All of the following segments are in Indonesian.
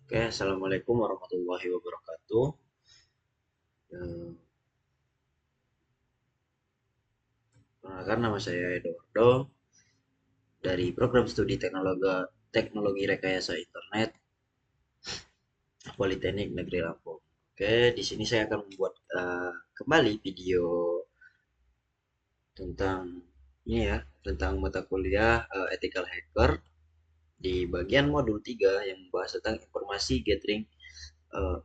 Oke, Assalamualaikum warahmatullahi wabarakatuh. Eh, Perkenalkan nama saya Eduardo dari program studi Teknologi Rekayasa Internet Politeknik Negeri Lampung. Oke, di sini saya akan membuat kembali video tentang ini ya, tentang mata kuliah Ethical Hacker di bagian modul 3 yang membahas tentang informasi gathering eh,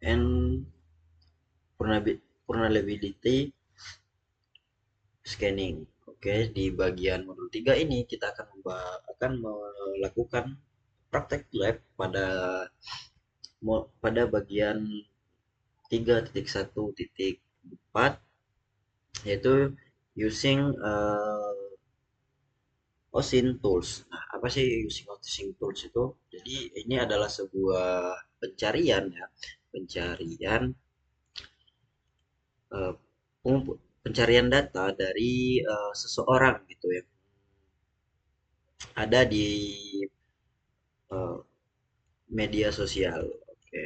and vulnerability scanning. Oke, di bagian modul 3 ini kita akan melakukan praktek lab pada bagian 3.1.4, yaitu using OSINT tools. Nah, apa sih using OSINT tools itu? Jadi ini adalah sebuah pencarian ya, pencarian eh, pencarian data dari seseorang gitu ya, ada di eh, media sosial. Oke.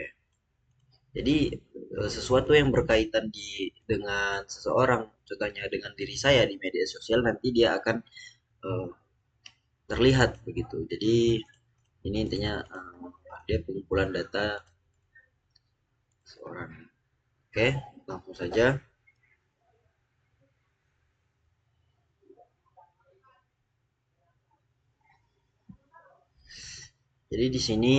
Jadi sesuatu yang berkaitan dengan seseorang, contohnya dengan diri saya di media sosial, nanti dia akan eh, terlihat begitu. Jadi ini intinya dia pengumpulan data seseorang. Oke, langsung saja. Jadi di sini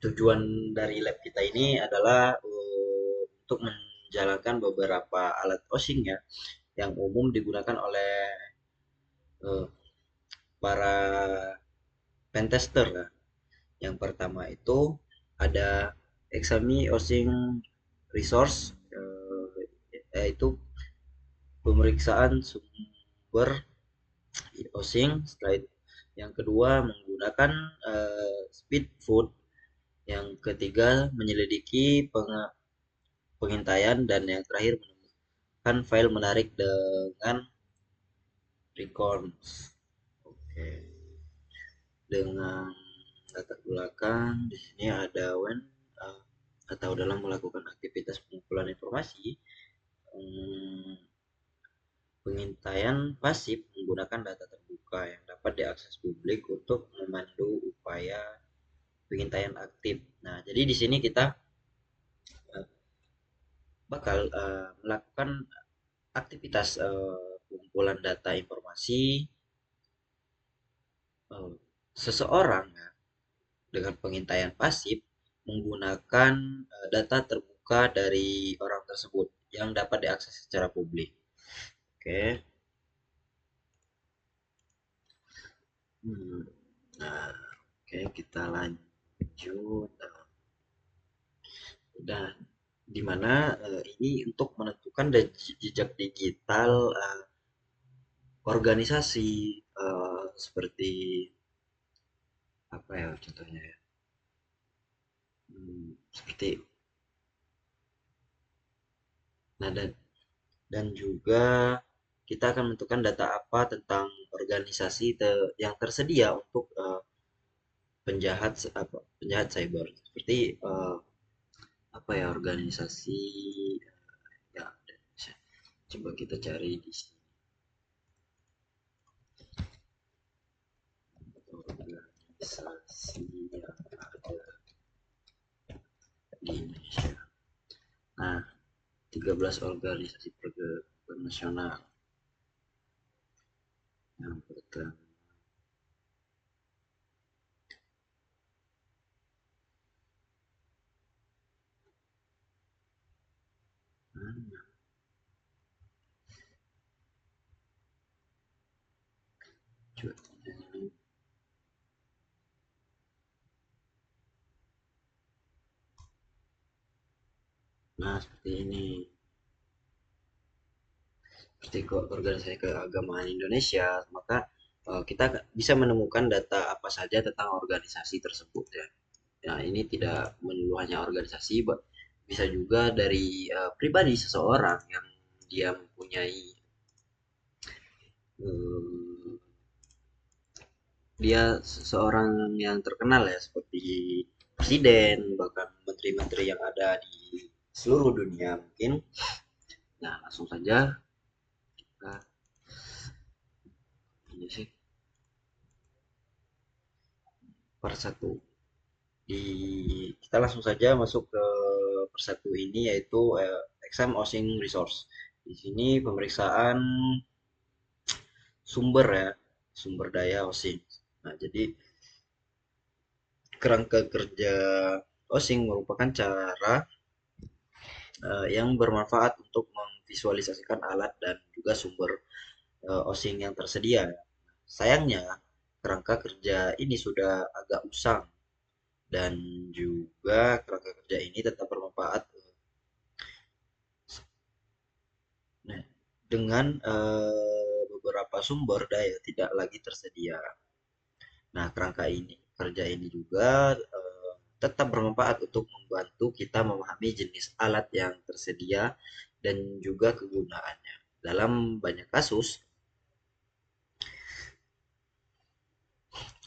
tujuan dari lab kita ini adalah untuk menjalankan beberapa alat osing ya, yang umum digunakan oleh eh, para pentester ya. Yang pertama itu ada Exami Osing Resource, yaitu pemeriksaan sumber Osing. Setelah itu, yang kedua menggunakan Speedfood. Yang ketiga menyelidiki pengintaian, dan yang terakhir menemukan file menarik dengan recons. Oke, dengan latar belakang di sini ada uh, atau dalam melakukan aktivitas pengumpulan informasi, hmm, pengintaian pasif menggunakan data terbuka yang dapat diakses publik untuk memandu upaya pengintaian aktif. Nah, jadi di sini kita uh, bakal melakukan aktivitas pengumpulan data informasi uh, seseorang ya, dengan pengintaian pasif menggunakan data terbuka dari orang tersebut yang dapat diakses secara publik. Oke. Hmm. Nah, oke, kita lanjut. Dan di mana ini untuk menentukan jejak digital organisasi, seperti apa ya contohnya ya? Seperti nah dan juga kita akan menentukan data apa tentang organisasi yang tersedia untuk penjahat cyber, seperti apa ya organisasi ya, coba kita cari di sini organisasi yang ada di Indonesia. Nah, 13 organisasi nasional. Yang pertama, nah seperti ini, seperti organisasi keagamaan Indonesia, maka kita bisa menemukan data apa saja tentang organisasi tersebut ya. Nah, ini tidak melulu hanya organisasi, bisa juga dari pribadi seseorang yang dia mempunyai eh, dia seseorang yang terkenal ya, seperti presiden, bahkan menteri-menteri yang ada di seluruh dunia mungkin. Nah, langsung saja kita ini sih per satu. Di kita langsung saja masuk ke per satu ini yaitu exam housing resource. Di sini pemeriksaan sumber ya, sumber daya housing. Nah, jadi kerangka kerja housing merupakan cara yang bermanfaat untuk memvisualisasikan alat dan juga sumber osing yang tersedia. Sayangnya, kerangka kerja ini sudah agak usang dan juga kerangka kerja ini tetap bermanfaat nah, dengan beberapa sumber daya tidak lagi tersedia. Nah, kerangka ini kerja ini juga tetap bermanfaat untuk membantu kita memahami jenis alat yang tersedia dan juga kegunaannya. Dalam banyak kasus,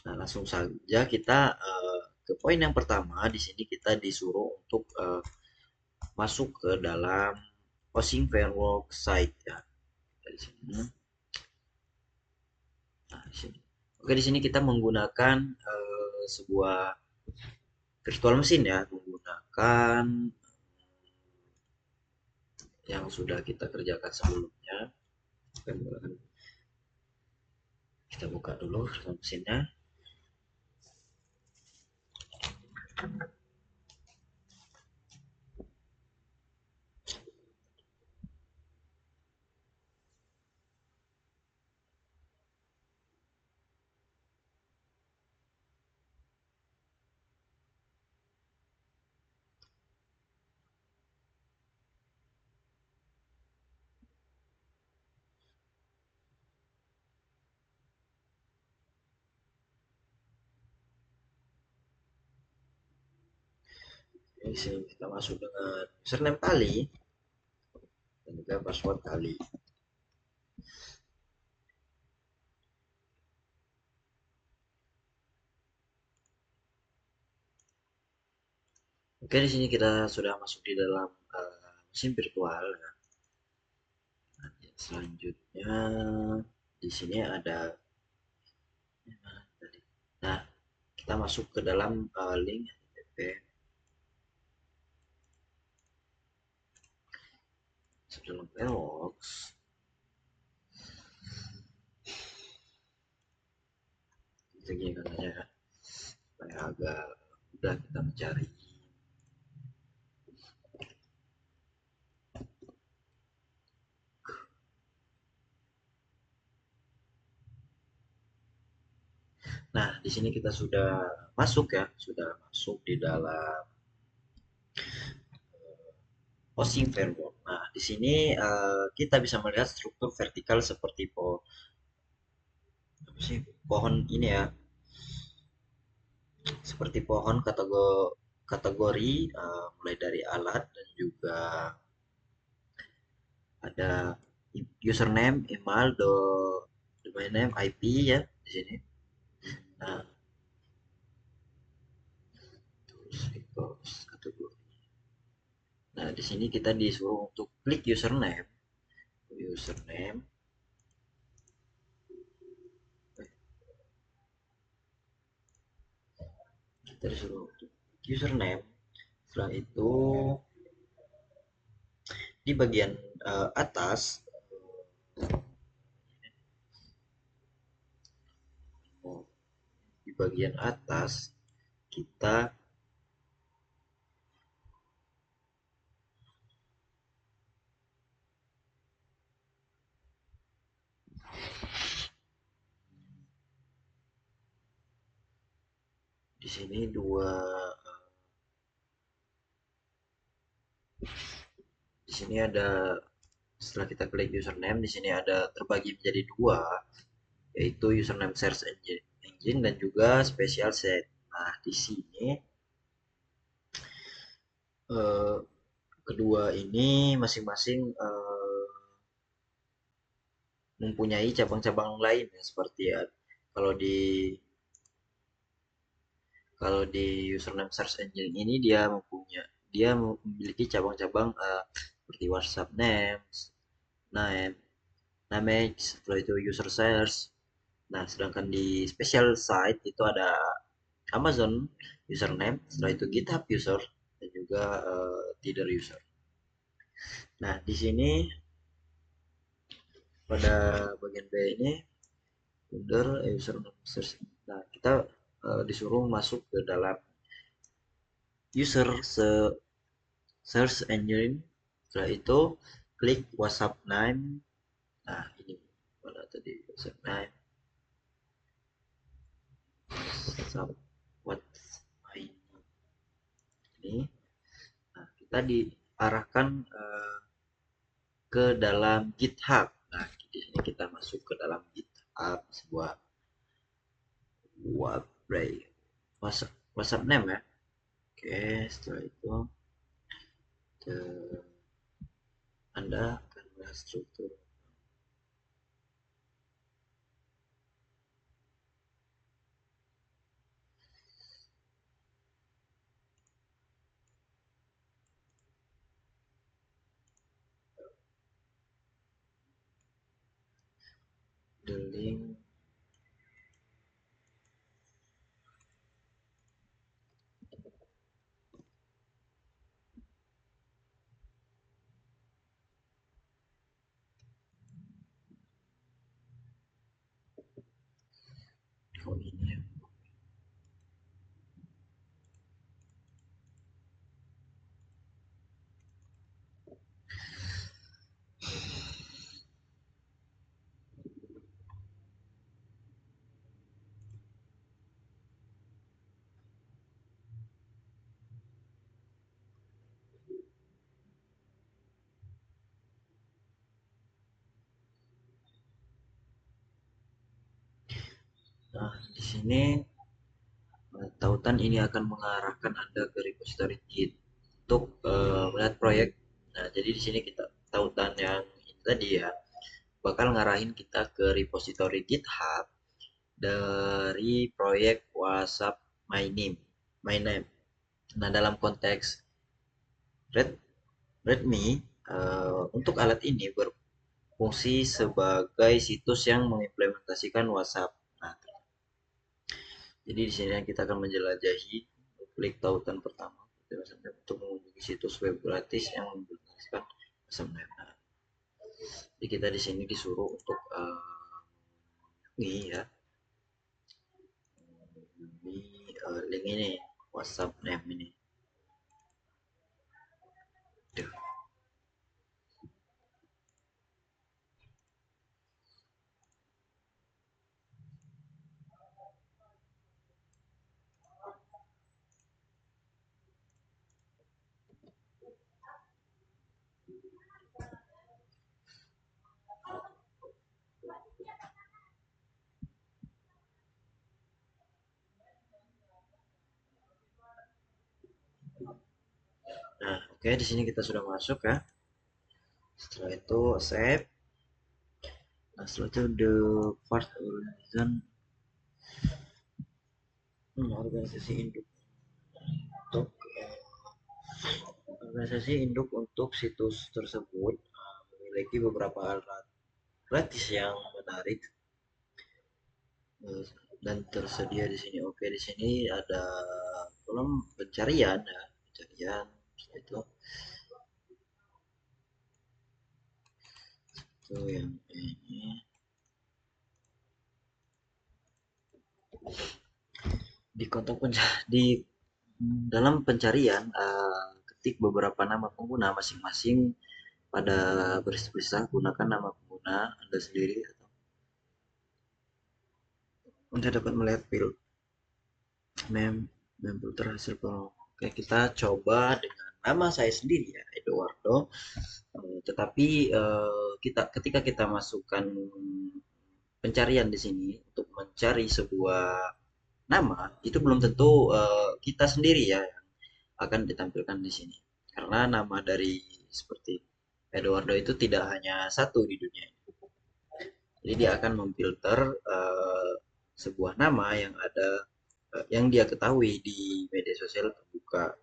nah langsung saja kita ke poin yang pertama. Di sini kita disuruh untuk masuk ke dalam Housing Framework site ya. Di sini. Nah, di sini. Oke, di sini kita menggunakan sebuah virtual mesin ya, menggunakan yang sudah kita kerjakan sebelumnya. Kita buka dulu virtual mesinnya. Di sini kita masuk dengan username kali dan juga password kali. Oke, di sini kita sudah masuk di dalam mesin virtual. Selanjutnya di sini ada nah, kita masuk ke dalam link HTTP dalam Velox. Segini katanya ya, supaya agak mudah kita mencari. Nah, di sini kita sudah masuk ya, sudah masuk di dalam housing framework. Nah, di sini kita bisa melihat struktur vertikal seperti pohon ini ya, seperti pohon kategori mulai dari alat dan juga ada username, email, domain name, IP ya di sini. Nah, terus kategori. Nah, di sini kita disuruh untuk klik username, username. Kita disuruh untuk username. Setelah itu di bagian atas oh, di bagian atas kita di sini di sini ada setelah kita klik username di sini ada terbagi menjadi dua yaitu username search engine dan juga special set. Nah, di sini eh, kedua ini masing-masing mempunyai cabang-cabang lain ya, seperti ya kalau di Kalau di username search engine ini dia memiliki cabang-cabang seperti WhatsApp names, name, name, setelah itu user search. Nah, sedangkan di special site itu ada Amazon username, setelah itu GitHub user dan juga Tinder user. Nah, di sini pada bagian B ini under username search. Nah, kita disuruh masuk ke dalam user search engine. Setelah itu klik WhatsApp name. Nah, ini mana tadi WhatsApp name, WhatsApp WhatsApp ini. Nah, kita diarahkan ke dalam GitHub. Nah, di sini kita masuk ke dalam GitHub sebuah WhatsApp WhatsApp name ya. Oke, setelah itu Anda akan melihat struktur. The link. Oh, ini ya. Nah, di sini tautan ini akan mengarahkan Anda ke repository Git untuk melihat proyek. Nah, jadi di sini kita tautan yang ini tadi ya bakal ngarahin kita ke repository GitHub dari proyek WhatsApp My Name. Nah, dalam konteks Red, Redmi, untuk alat ini berfungsi sebagai situs yang mengimplementasikan WhatsApp. Nah, jadi di sini kita akan menjelajahi, klik tautan pertama untuk mengunjungi situs web gratis yang mengimplementasikan WhatsApp. Nah, jadi kita di sini disuruh untuk ini ya, link ini WhatsApp name ini. Tuh. Nah, oke, di sini kita sudah masuk ya. Setelah itu save. Nah, setelah itu the first organization, organisasi induk untuk organisasi induk untuk situs tersebut memiliki beberapa alat gratis yang menarik dan tersedia di sini. Oke, di sini ada kolom pencarian ya, pencarian. Setelah itu yang ini di kontak di dalam pencarian ketik beberapa nama pengguna masing-masing pada baris besar, gunakan nama pengguna Anda sendiri atau Anda dapat melihat mem filter hasil pengguna. Oke, kita coba dengan nama saya sendiri ya, Eduardo. Tetapi ketika kita masukkan pencarian di sini untuk mencari sebuah nama, itu belum tentu kita sendiri ya yang akan ditampilkan di sini. Karena nama dari seperti Eduardo itu tidak hanya satu di dunia ini. Jadi dia akan memfilter sebuah nama yang ada yang dia ketahui di media sosial terbuka.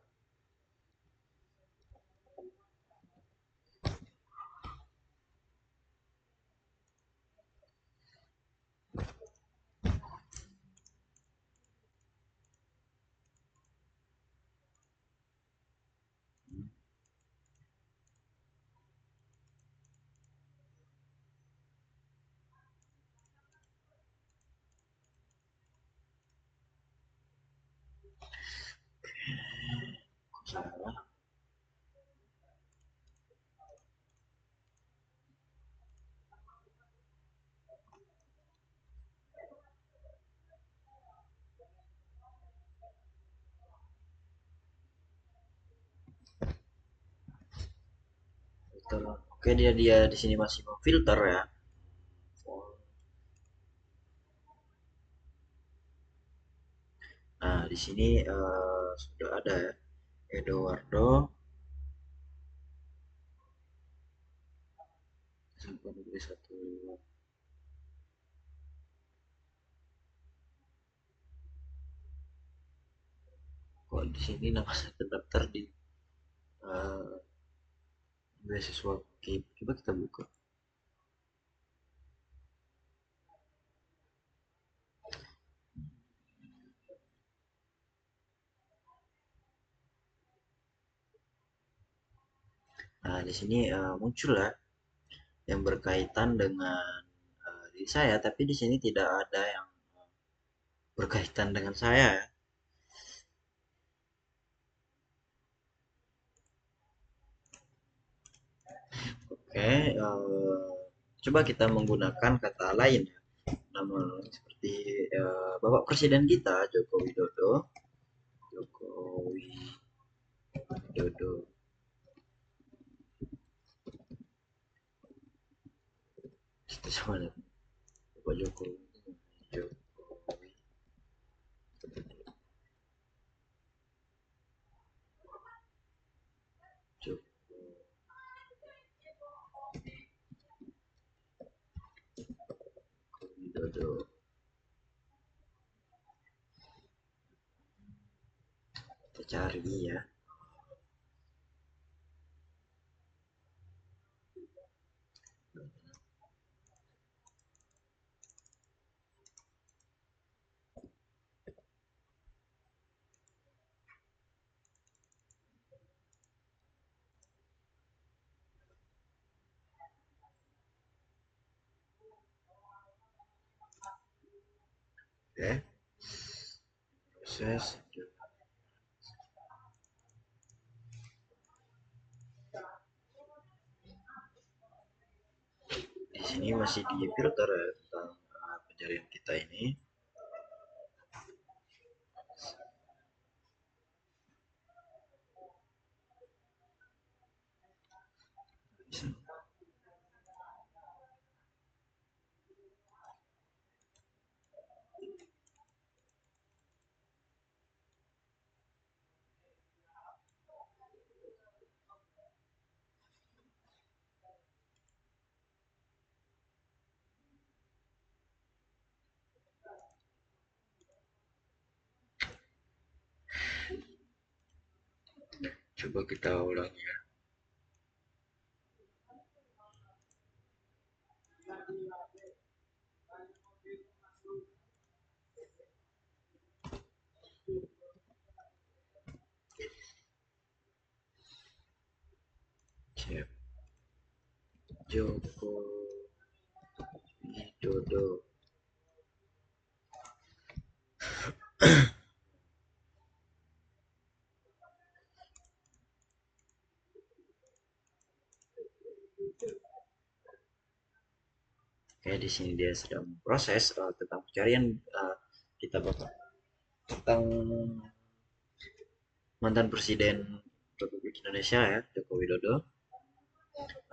Salah. Filter. Oke, dia dia di sini masih memfilter ya. Nah, di sini sudah ada ya. Eduardo Sampai negeri satu. Kok di sini nama saya terdaftar di eh, beasiswa KIP? Coba kita buka. Nah, di sini muncul ya yang berkaitan dengan diri saya, tapi di sini tidak ada yang berkaitan dengan saya ya. Oke, coba kita menggunakan kata lain ya. Nama seperti Bapak Presiden kita Joko Widodo. Joko Widodo. Itu sama dengan Bapak Jokowi. Jokowi. Joko Widodo. Kita cari ya. Oke, proses. Di sini masih di filter ya tentang pencarian kita ini. Coba kita ulangi ya. Cep. Joko Widodo. Kayak di sini dia sedang proses tentang pencarian kita Bapak tentang mantan Presiden Republik Indonesia ya Joko Widodo.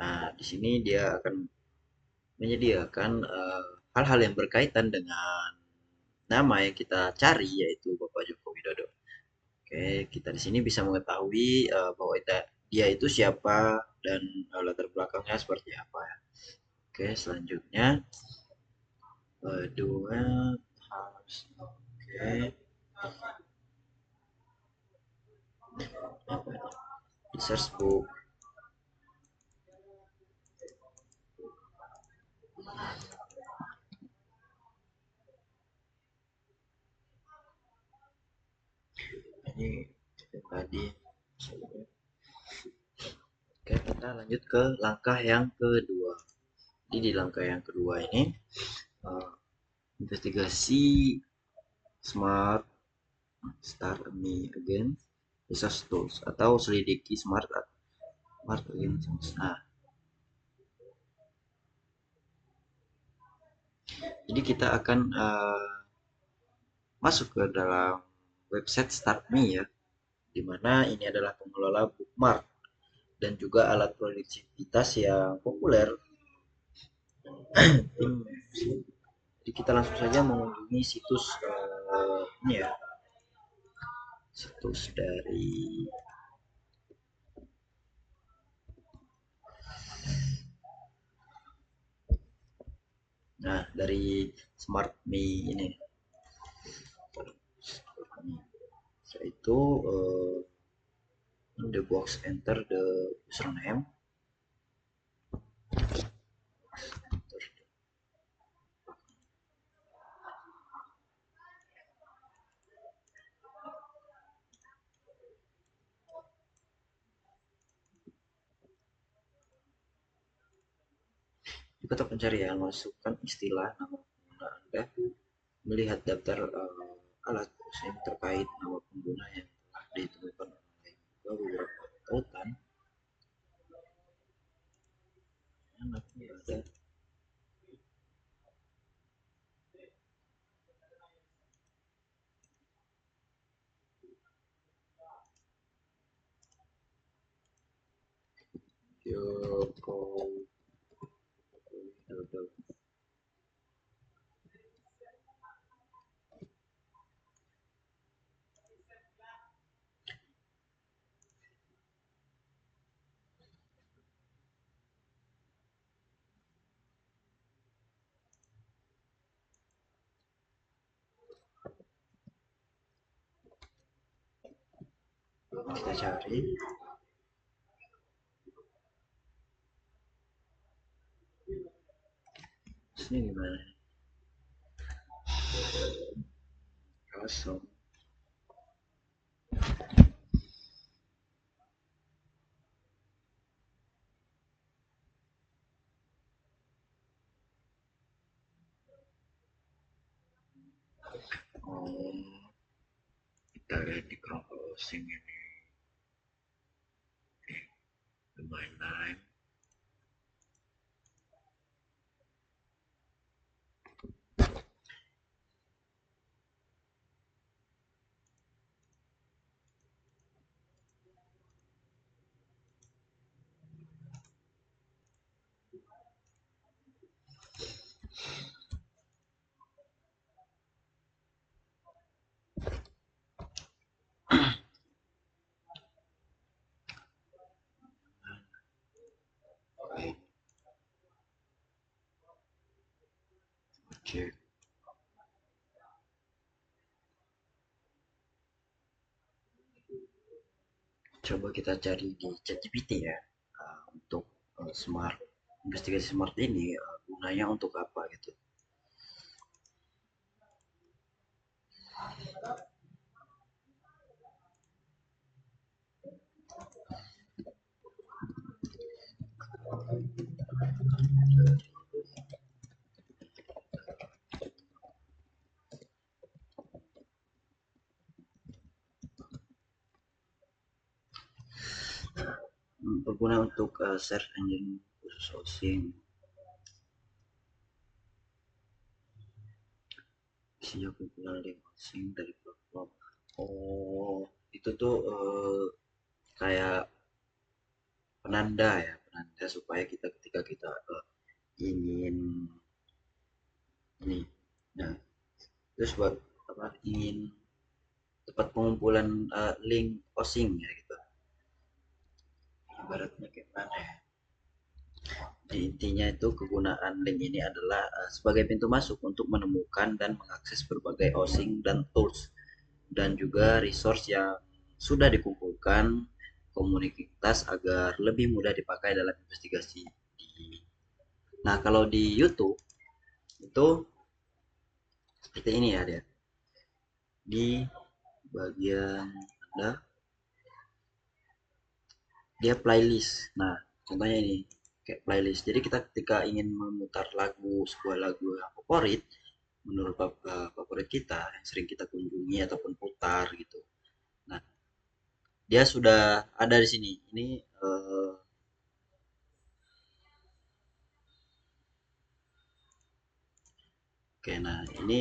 Nah, di sini dia akan menyediakan hal-hal yang berkaitan dengan nama yang kita cari yaitu Bapak Joko Widodo. Oke, kita di sini bisa mengetahui bahwa dia itu siapa dan latar belakangnya seperti apa ya. Oke, selanjutnya dua harus oke. Apa ini? Di search book. Ini tadi. Oke, kita lanjut ke langkah yang kedua. Jadi di langkah yang kedua ini eh, investigasi smart start me again research tools atau selidiki smart again. Nah, jadi kita akan masuk ke dalam website Start Me ya, di mana ini adalah pengelola bookmark dan juga alat produktivitas yang populer. Jadi kita langsung saja mengunjungi situs ini ya, situs dari dari Smart Me ini. Yaitu in the box enter the username. Di kotak pencarian masukkan istilah nama pengguna Anda, melihat daftar alat yang terkait nama pengguna yang telah ditemukan oleh beberapa tautan. Anaknya ada Joko Widodo. Kita cari. Sini gimana? Kosong. Oh, kita lihat di closing ini. Domain name. Oke. Oke. Coba kita cari di ChatGPT ya, untuk smart investigasi smart ini gunanya untuk apa gitu. Berguna untuk search engine khusus hosting. Isinya kumpulan link hosting dari platform. Oh, itu tuh kayak penanda ya, penanda supaya kita ketika kita ingin ini, nah terus buat apa, ingin tempat pengumpulan link hosting ya gitu. Ibaratnya kayak mana ya? Jadi intinya itu kegunaan link ini adalah sebagai pintu masuk untuk menemukan dan mengakses berbagai hosting dan tools dan juga resource yang sudah dikumpulkan komunitas agar lebih mudah dipakai dalam investigasi. Nah, kalau di YouTube itu seperti ini ya dia. Di bagian Anda dia playlist. Nah, contohnya ini kayak playlist. Jadi kita ketika ingin memutar lagu, sebuah lagu yang favorit, menurut favorit kita yang sering kita kunjungi ataupun putar gitu. Nah, dia sudah ada di sini. Ini oke, nah ini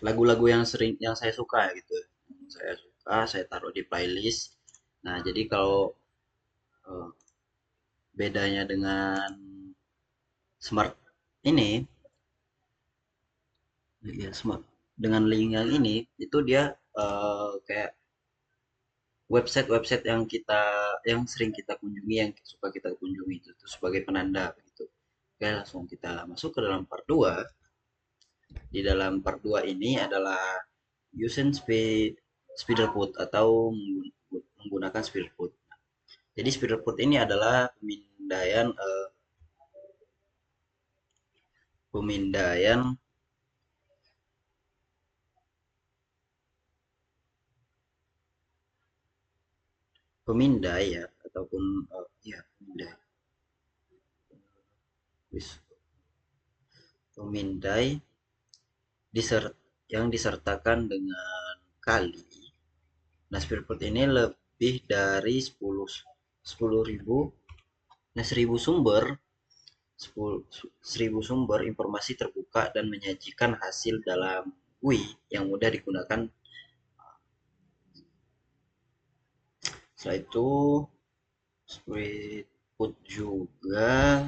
lagu-lagu yang sering yang saya suka gitu. Yang saya suka, saya taruh di playlist. Nah, jadi kalau eh, bedanya dengan smart ini, ya smart dengan link yang ini itu dia kayak website-website yang sering kita kunjungi, yang suka kita kunjungi itu sebagai penanda begitu. Oke, langsung kita masuk ke dalam part 2. Di dalam part 2 ini adalah using speederput atau menggunakan speederput. Jadi speederput ini adalah pemindaian pemindai ya ataupun ya pemindai pemindai yang disertakan dengan kali. Nah, Spearport ini lebih dari 10.000, nah 1000 sumber informasi terbuka dan menyajikan hasil dalam UI yang mudah digunakan. Setelah itu Spearport juga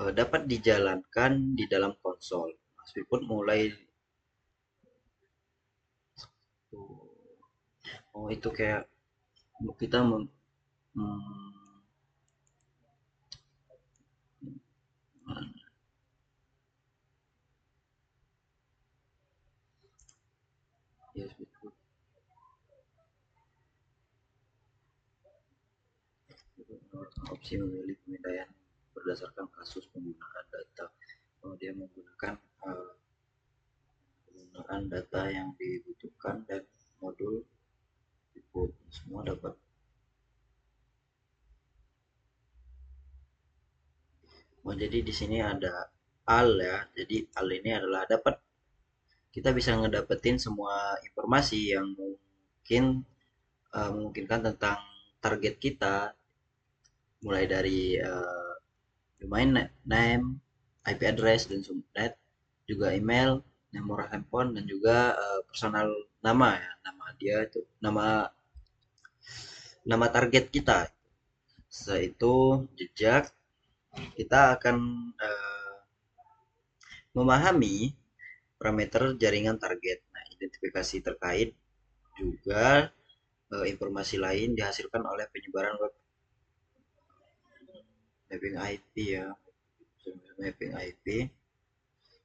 dapat dijalankan di dalam konsol. Spearport mulai oh itu kayak kita hmm, ya, opsi memilih pemindaian berdasarkan kasus penggunaan data. Dia menggunakan penggunaan data yang dibutuhkan dan modul input semua dapat. Oh, jadi di sini ada al ya. Jadi al ini adalah dapat kita bisa ngedapetin semua informasi yang mungkin memungkinkan tentang target kita, mulai dari domain name, IP address dan subnet, juga email, nomor handphone dan juga personal nama ya, nama dia itu nama target kita. Setelah itu jejak, kita akan memahami parameter jaringan target. Nah, identifikasi terkait juga informasi lain dihasilkan oleh penyebaran web mapping IP ya, mapping IP.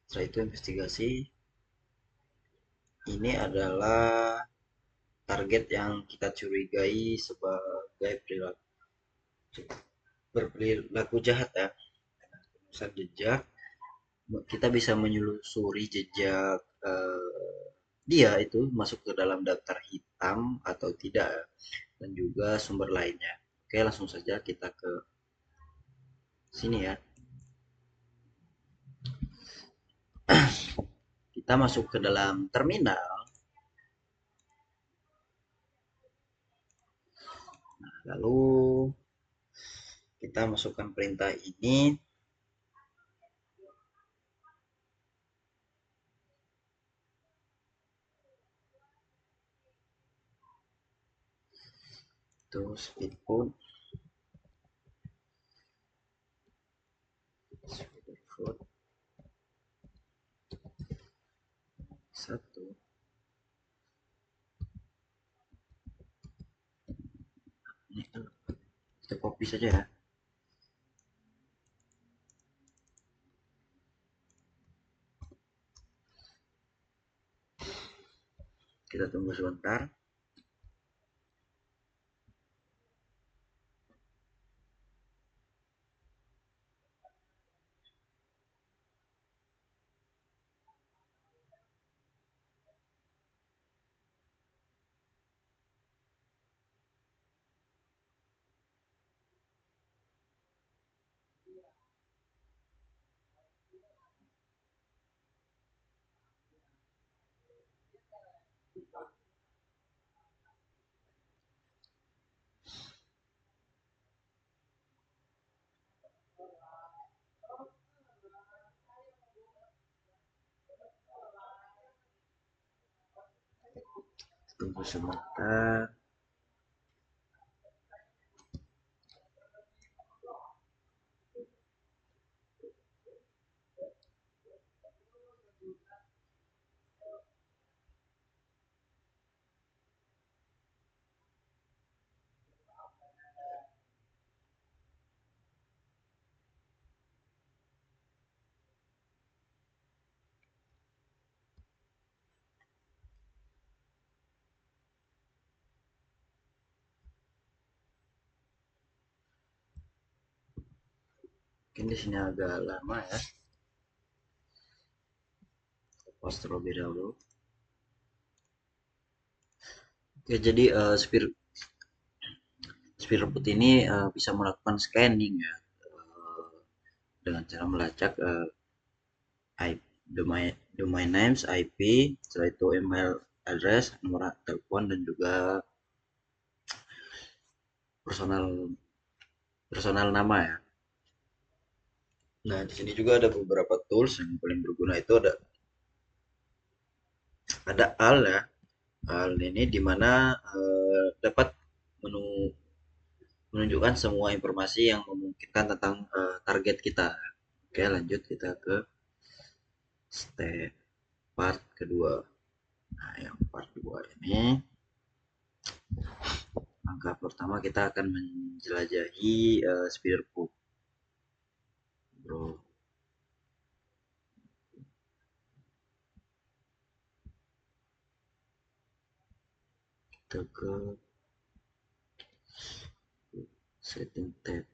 Setelah itu investigasi, ini adalah target yang kita curigai sebagai berperilaku jahat ya. Misal jejak, kita bisa menyelusuri jejak dia itu masuk ke dalam daftar hitam atau tidak, dan juga sumber lainnya. Oke, langsung saja kita ke sini ya. Kita masuk ke dalam terminal. Nah, lalu kita masukkan perintah ini. Terus input satu. Ini kita copy saja ya. Kita tunggu sebentar. Tunggu sebentar. Mungkin di sini agak lama ya. Pause terlebih dahulu. Oke, jadi Spearput ini bisa melakukan scanning ya, dengan cara melacak IP, domain names, IP, setelah itu email address, nomor telepon, dan juga personal personal nama ya. Nah, di sini juga ada beberapa tools yang paling berguna itu ada AL ya. AL ini dimana dapat menunjukkan semua informasi yang memungkinkan tentang target kita. Oke, lanjut kita ke step part kedua. Nah, yang part 2 ini, langkah pertama kita akan menjelajahi Spearput. Bro, kita ke setting tab.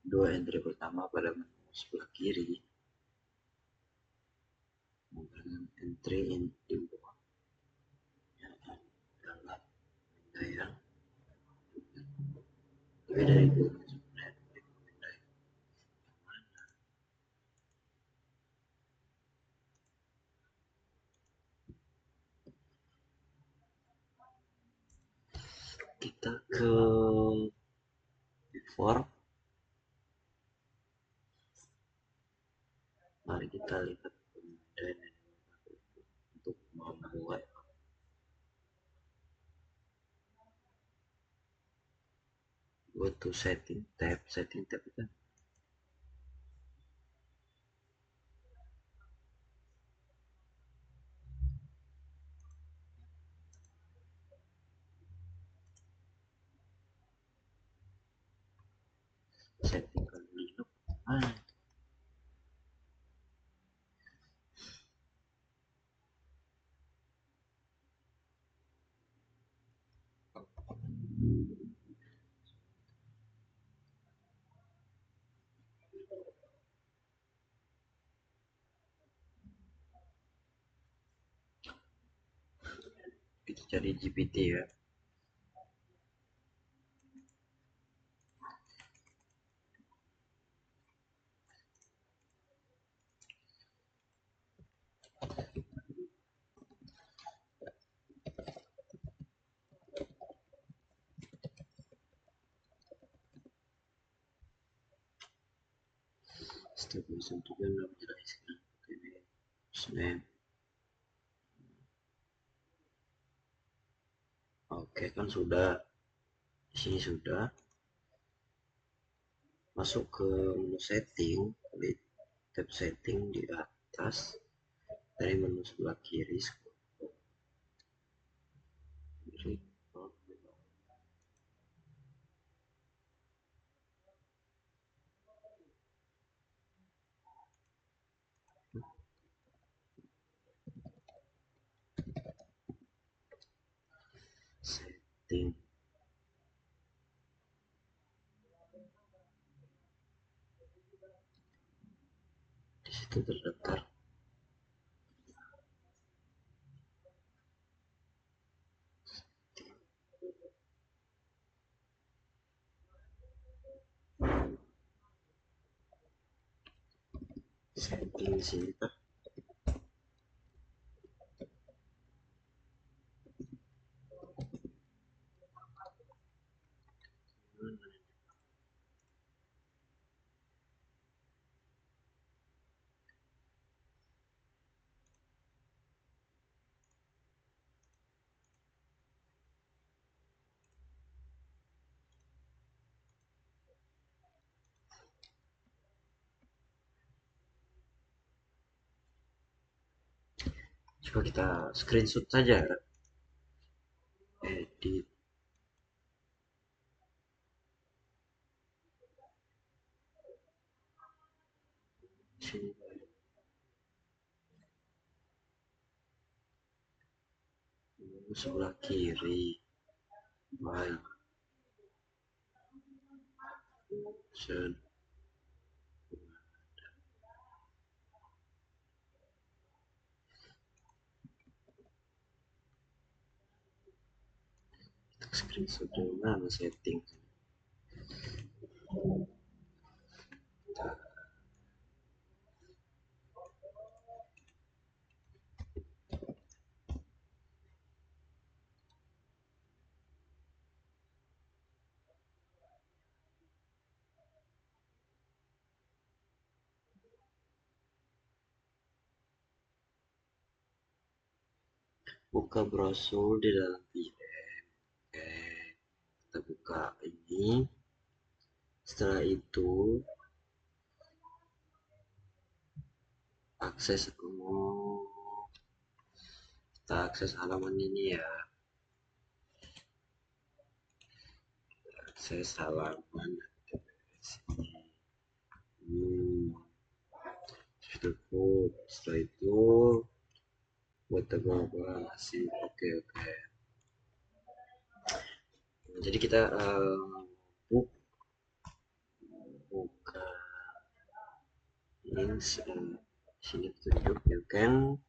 Dua entry pertama pada menu sebelah kiri, dengan entry di bawah adalah daya lebih dari 2 kita ke before. Mari kita lihat kemudian untuk membuat go to setting tab. Setting tab itu setting ke Linux. Ah, kita cari GPT ya. Step juga menjelaskan ini snap. Oke, kan sudah. Di sini sudah. Masuk ke menu setting, klik tab setting di atas dari menu sebelah kiri. setting di situ terdaftar setting sini kah? Coba kita screenshot saja. Edit sini sebelah kiri. Baik. Set. Screenshot dari mana setting? Buka browser di dalam VM. Oke, kita buka ini. Setelah itu akses kita akses halaman ini ya. Akses halaman sini. Setelah itu buat tebal masih oke. Jadi kita buka links sini tunjuk you can,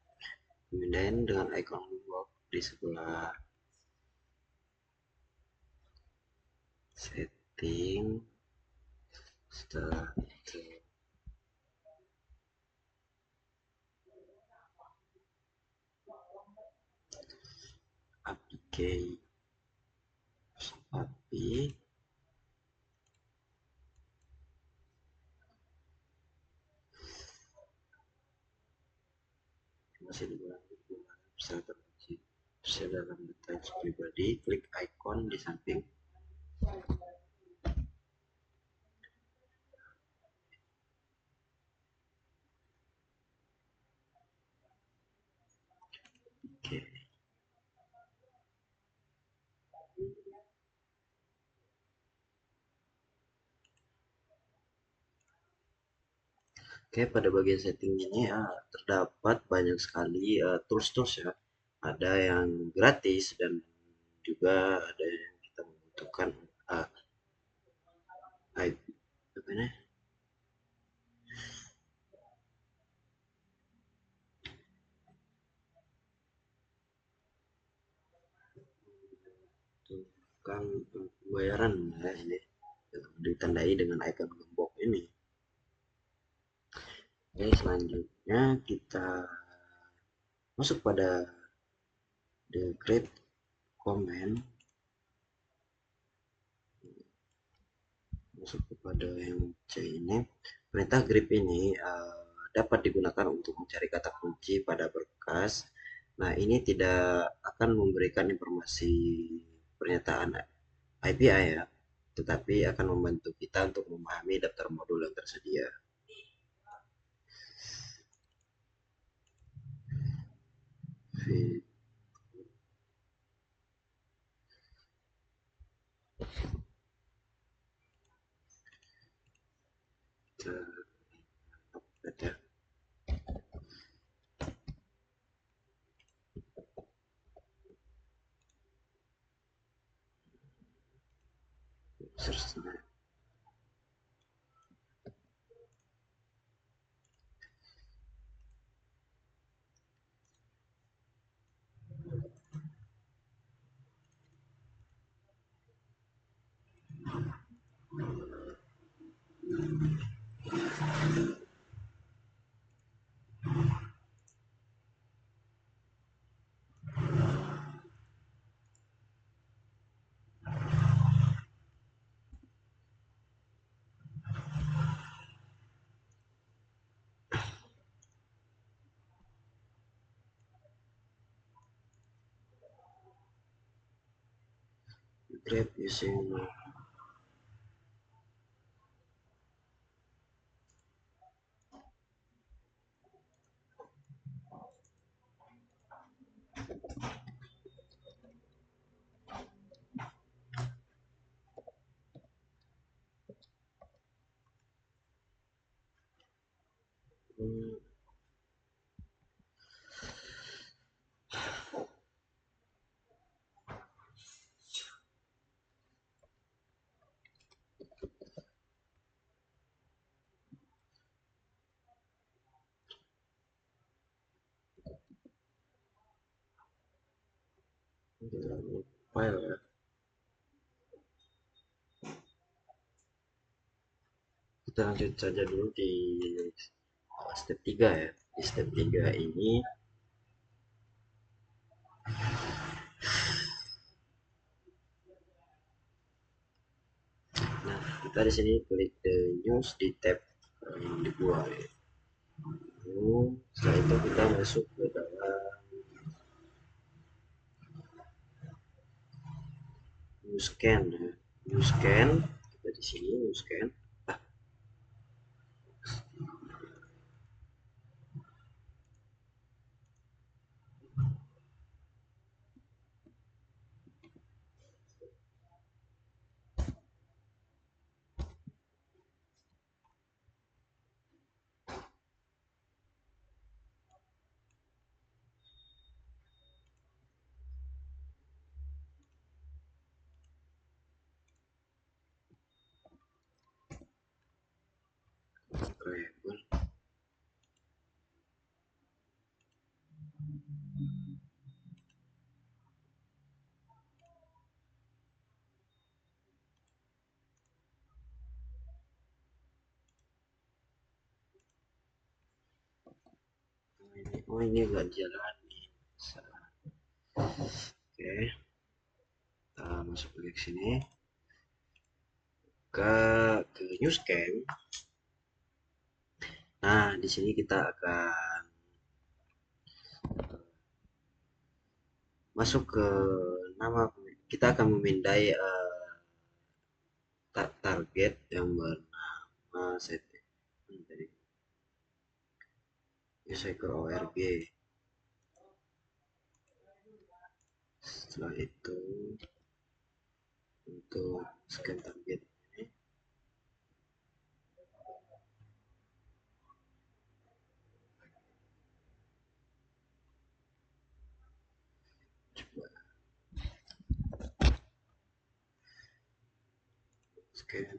kemudian dengan icon box di sebelah setting. Setelah itu API masih bisa terkunci. Bisa dalam detail pribadi, klik icon di samping. Oke. Oke, pada bagian setting ini terdapat banyak sekali tools-tools ya. Ada yang gratis dan juga ada yang kita membutuhkan uh, apa ini? Membutuhkan pembayaran ya ini ditandai dengan icon gembok ini. Oke, selanjutnya kita masuk pada the great comment, masuk kepada yang C ini. Perintah grep ini dapat digunakan untuk mencari kata kunci pada berkas. Nah, ini tidak akan memberikan informasi pernyataan API ya, tetapi akan membantu kita untuk memahami daftar modul yang tersedia. Kita ya. Search. Grab using file ya. Kita lanjut saja dulu di step 3 ya. Di step 3 ini nah, kita di sini klik the news di tab yang dibuat ya. Setelah itu kita masuk ke dalam new scan ya. New scan, kita di sini new scan. Oke, oh ini enggak jalan. Oke, kita masuk lagi ke sini ke new scan. Nah, di sini kita akan masuk ke nama, kita akan memindai target yang bernama set tadi user ORG. Setelah itu untuk scan target ini coba scan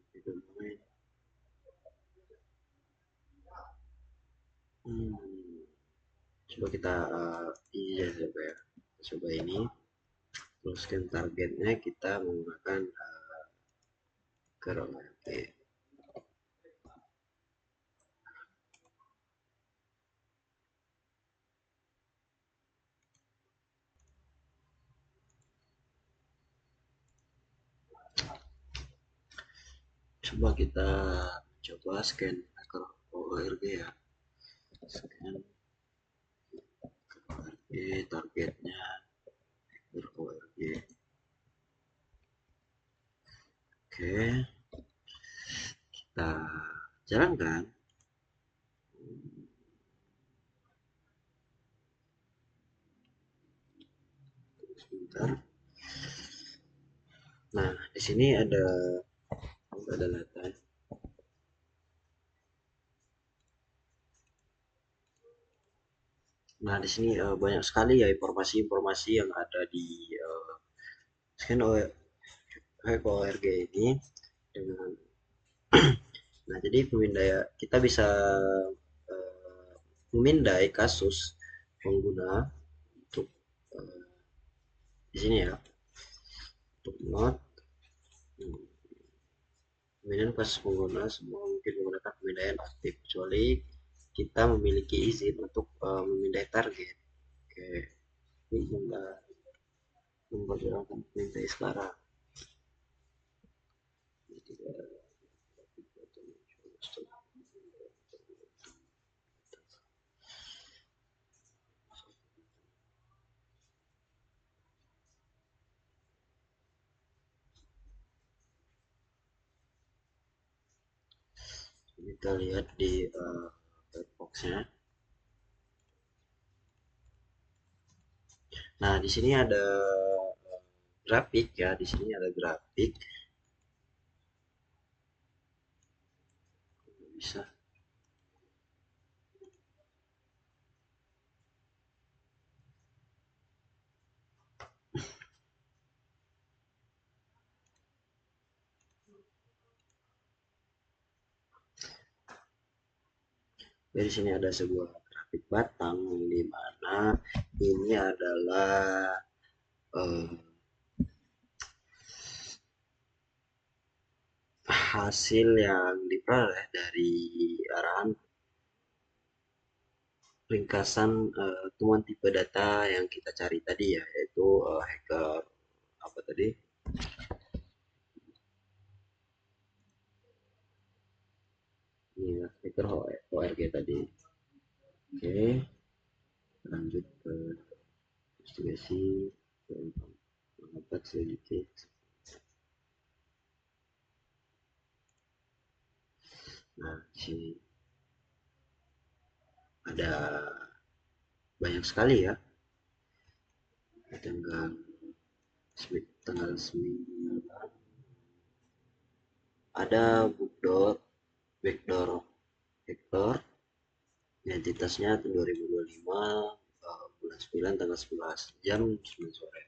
di domain. Coba kita ini ya coba ya, coba ini terus scan targetnya kita menggunakan Chrome. Oke, coba kita coba scan ORG ya, scan ORG targetnya ORG. Oke, kita jalankan. sebentar. Nah, di sini ada data. Nah, di sini banyak sekali ya informasi-informasi yang ada di scan ORG ini dengan. Nah, jadi pemindai kita bisa eh, memindai kasus pengguna untuk eh, di sini ya, untuk not pemindaian kasus pengguna semua mungkin menggunakan pemindaian aktif kecuali kita memiliki izin untuk memindai target. Oke, ini memperjalankan pemindai sekarang. Jadi, kita lihat di boxnya. Nah, di sini ada grafik ya, di sini ada grafik. Bisa. Jadi di sini ada sebuah grafik batang di mana ini adalah eh, hasil yang diperoleh dari arahan ringkasan temuan tipe data yang kita cari tadi ya, yaitu hacker apa tadi. Ini ya, hacker ORG tadi. Oke, lanjut ke investigasi, mendapat sedikit. Nah, di sini ada banyak sekali ya, tanggal tanggal 9 ada bookdoor, backdoor, vektor, identitasnya tahun 2025, bulan 9 tanggal 11 jam 9 sore.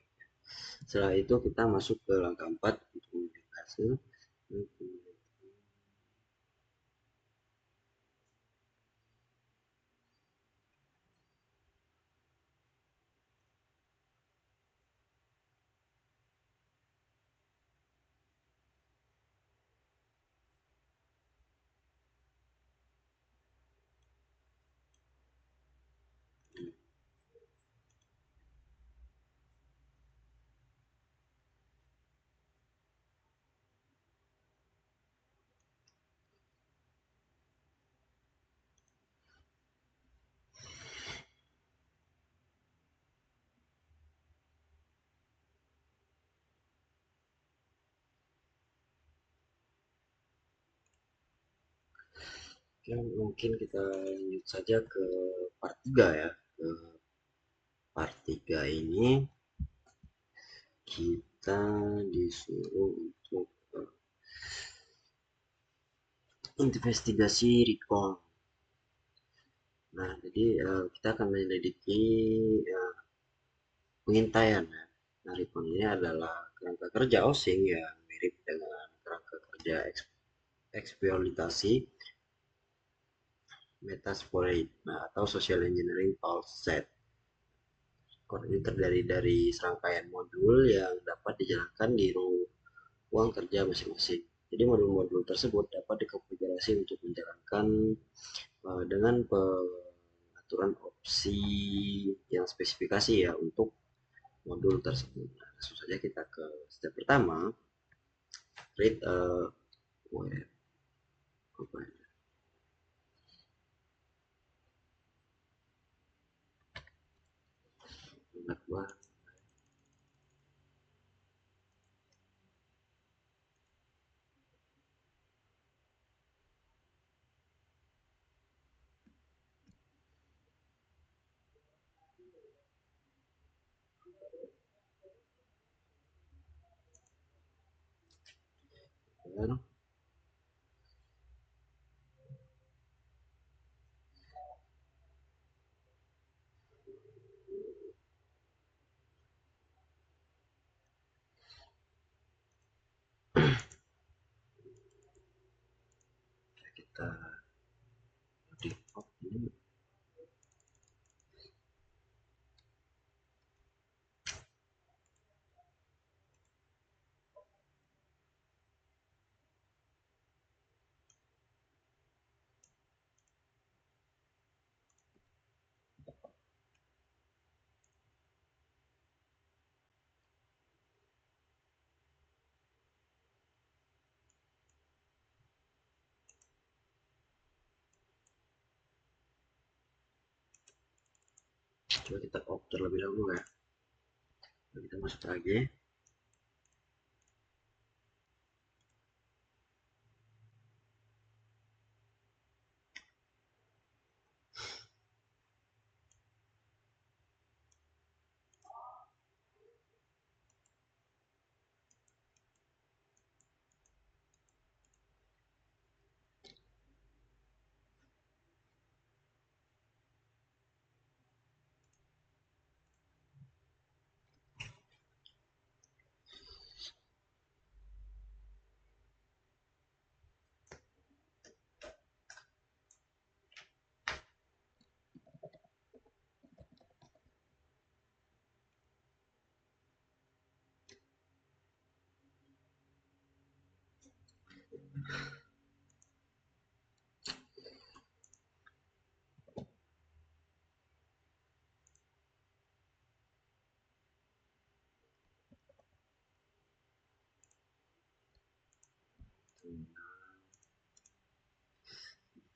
Setelah itu kita masuk ke langkah 4 untuk memverifikasi. Oke, mungkin kita lanjut saja ke part 3 ya. Ke part 3 ini kita disuruh untuk investigasi recall. Nah, jadi kita akan menyelidiki pengintaian ya. Nah, recall ini adalah kerangka kerja osing yang mirip dengan kerangka kerja eksploitasi Metasploit, nah, atau social engineering tool set. Core ini terdiri dari serangkaian modul yang dapat dijalankan di ruang kerja masing-masing. Jadi modul-modul tersebut dapat dikonfigurasi untuk menjalankan dengan pengaturan opsi yang spesifikasi ya untuk modul tersebut. Nah, langsung saja kita ke step pertama, create a web provider. kita di off ini. Coba kita off terlebih dahulu ya. Lalu kita masuk lagi.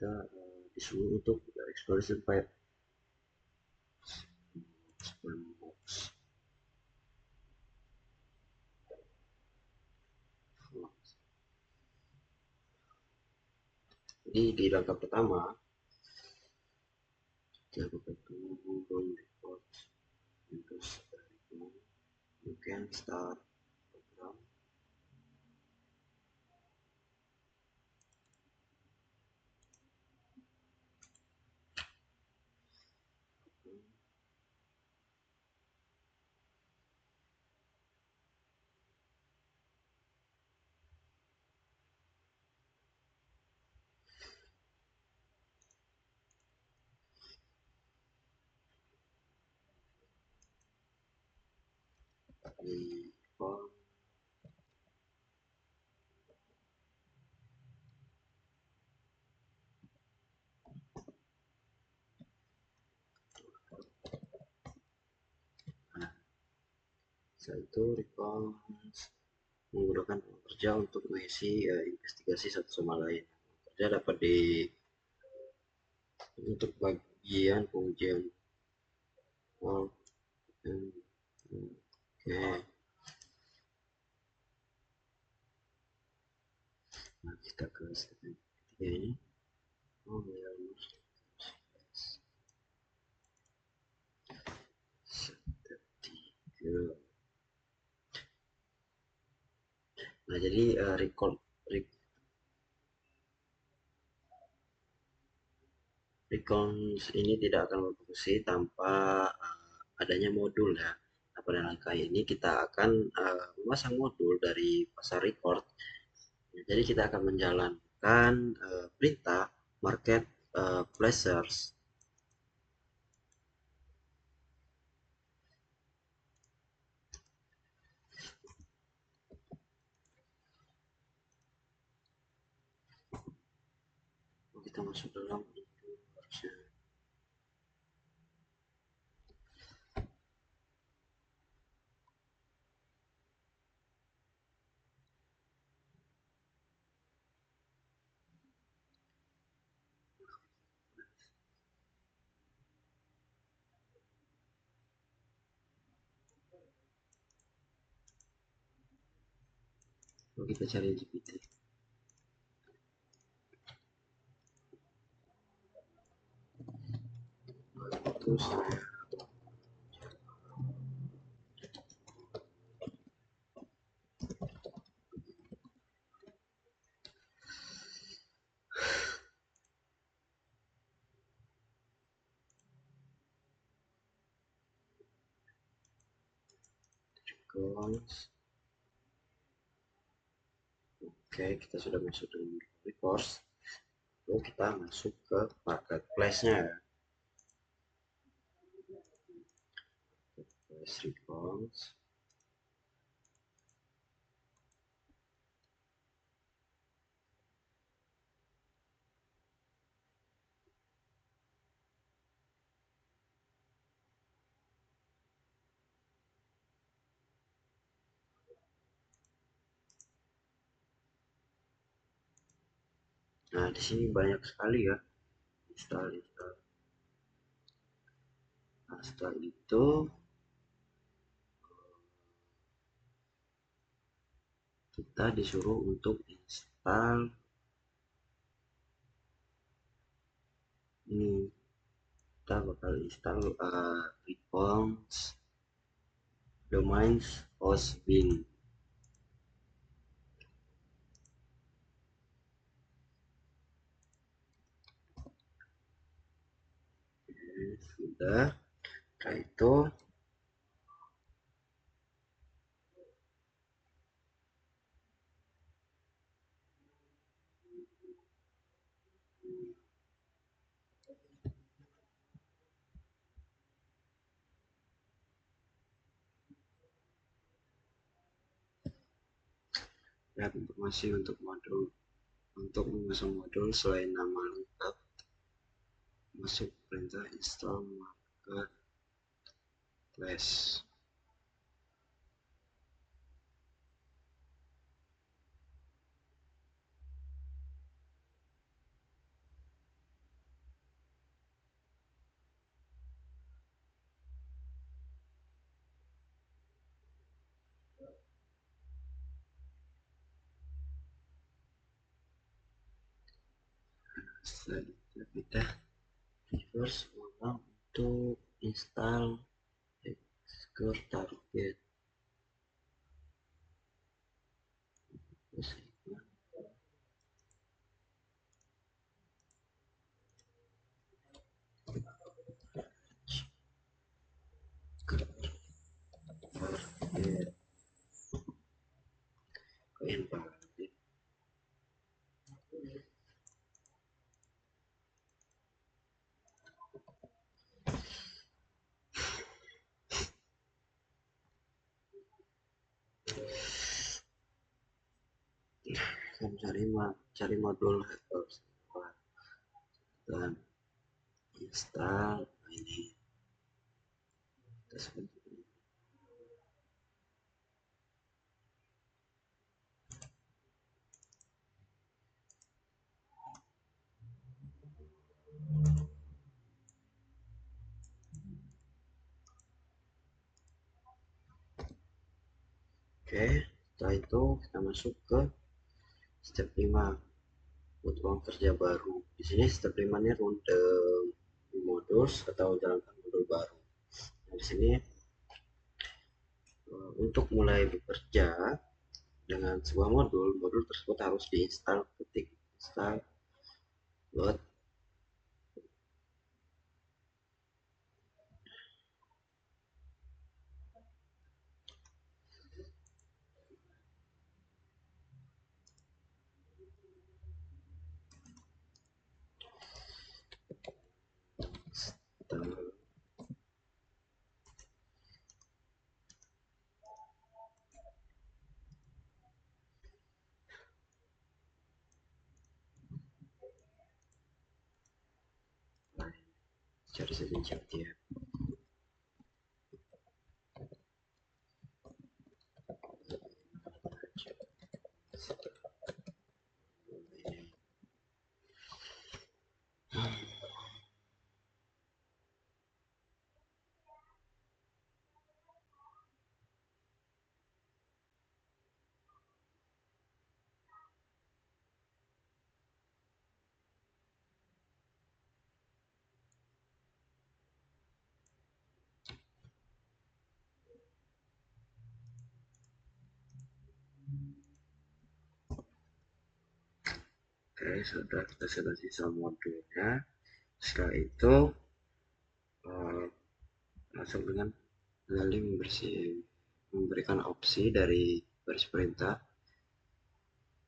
Kita disuruh untuk exploration pipe. Jadi di langkah pertama kita buka dulu report Windows. You can start program. Di form setelah itu response menggunakan kerja untuk mengisi investigasi satu sama lain. Kerja dapat di untuk bagian pengujian. Oh, oke. Nah, kita ke step ketiga ini. Oh ya, step 3. Nah, jadi recons ini tidak akan berfungsi tanpa adanya modul ya. Nah, pada langkah ini kita akan memasang modul dari pasar record. Jadi kita akan menjalankan perintah market placers. Kita masuk dalam kita cari GPT. Terus Cons. Oke, kita sudah masuk dalam resource. Lalu kita masuk ke marketplace-nya ya. Response. Nah, di sini banyak sekali ya install. Nah, setelah itu kita disuruh untuk install ini. Kita bakal install Response Domains Hostbin. Sudah. Setelah itu lihat informasi untuk modul. Untuk memasang modul selain nama lengkap, masuk perintah install marketplace. Setelah kita reverse ulang untuk install Execute target. Target invalid. Cari modul helper dan install ini. Oke, setelah itu kita masuk ke step 5 buat ruang kerja baru. Di sini step 5 nya rute modus atau jalankan modul baru. Nah, di sini untuk mulai bekerja dengan sebuah modul, modul tersebut harus diinstal. Ketik install load. Cari saja chat ya. Oke, sudah kita selesai sama modulnya. Setelah itu langsung dengan lalu membersih memberikan opsi dari baris perintah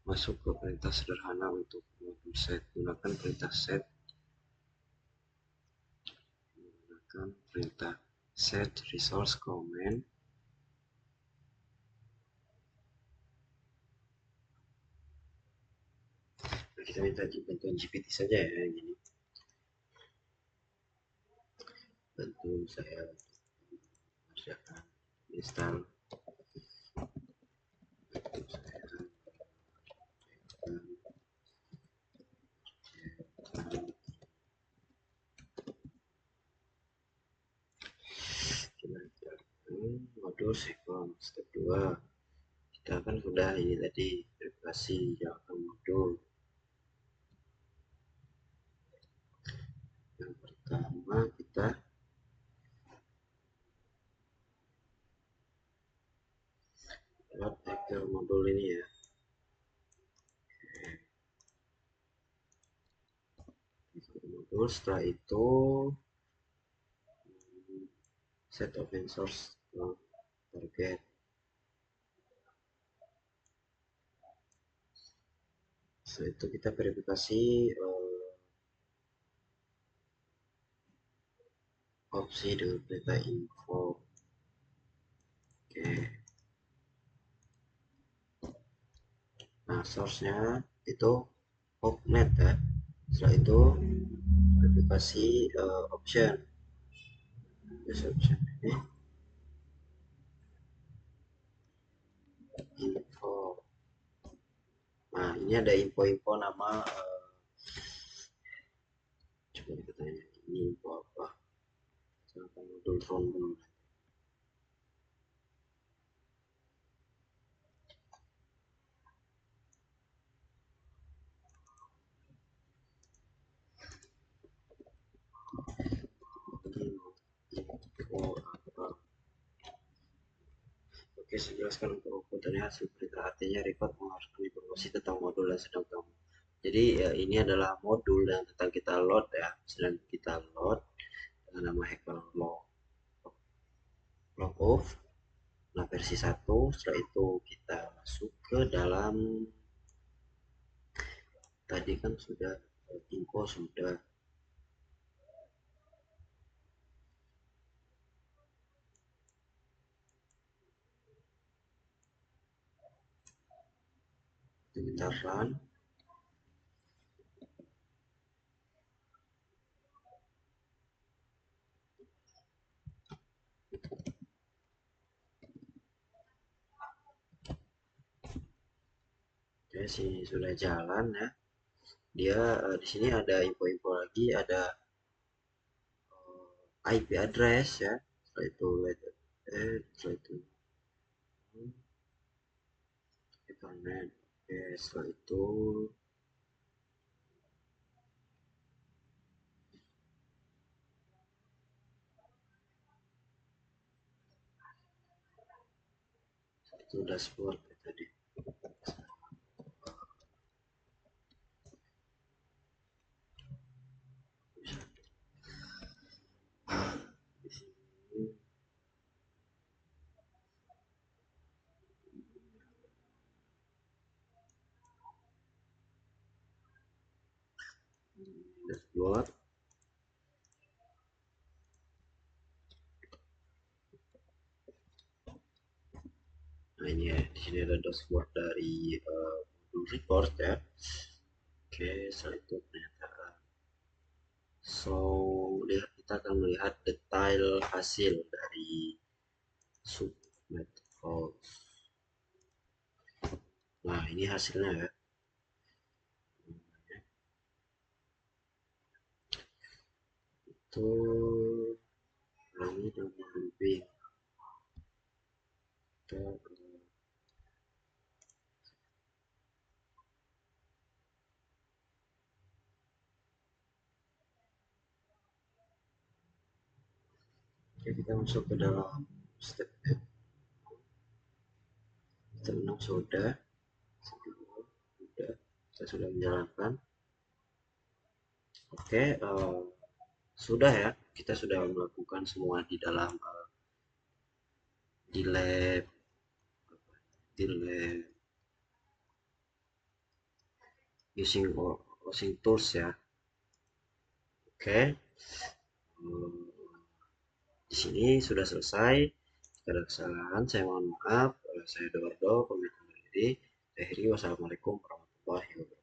masuk ke perintah sederhana untuk modul set. Gunakan perintah set, menggunakan perintah set resource command. Nah, kita minta bantuan GPT saja ya ini. Bantu saya mengerjakan install. Bantu saya modul second step 2. Kita kan sudah ini tadi verifikasi jawaban modul. Yang pertama kita load hacker modul ini ya. Modul setelah itu set open source target. Setelah itu kita verifikasi opsi dengan perintah info. Oke. Nah, source-nya itu opnet ya. Setelah itu verifikasi option. Terus option ini info. Nah, ini ada info-info nama coba kita tanya ini info apa? Misalkan modul front dulu. Info apa? Oke, saya jelaskan untuk komputernya hasil perintah artinya record mengharuskan informasi tentang modul yang sedang kamu. Jadi ya, ini adalah modul yang tentang kita load ya, sedang kita load dengan nama hacker log off. Nah, versi 1, setelah itu kita masuk ke dalam tadi kan sudah info sudah kita run. Oke, sini sudah jalan ya. Dia di sini ada info-info lagi, ada IP address ya. Setelah itu setelah itu Ethernet. Oke, setelah itu dashboard ya tadi. Di sini dashboard. Nah, ini ya, di sini ada dashboard dari modul report ya. Oke, setelah itu pernyataan. So, lihat kita akan melihat detail hasil dari subnet host. Nah, ini hasilnya ya. Itu kami dan looping. Kita Oke, kita masuk ke dalam step step 6 sudah. Sudah, kita sudah menjalankan. Oke, sudah ya, kita sudah melakukan semua di dalam di lab delete using tools ya. Oke. Hmm, di sini sudah selesai. Jika ada kesalahan, saya mohon maaf. Saya Eduardo, pamit undur diri. Akhiri, wassalamualaikum warahmatullahi wabarakatuh.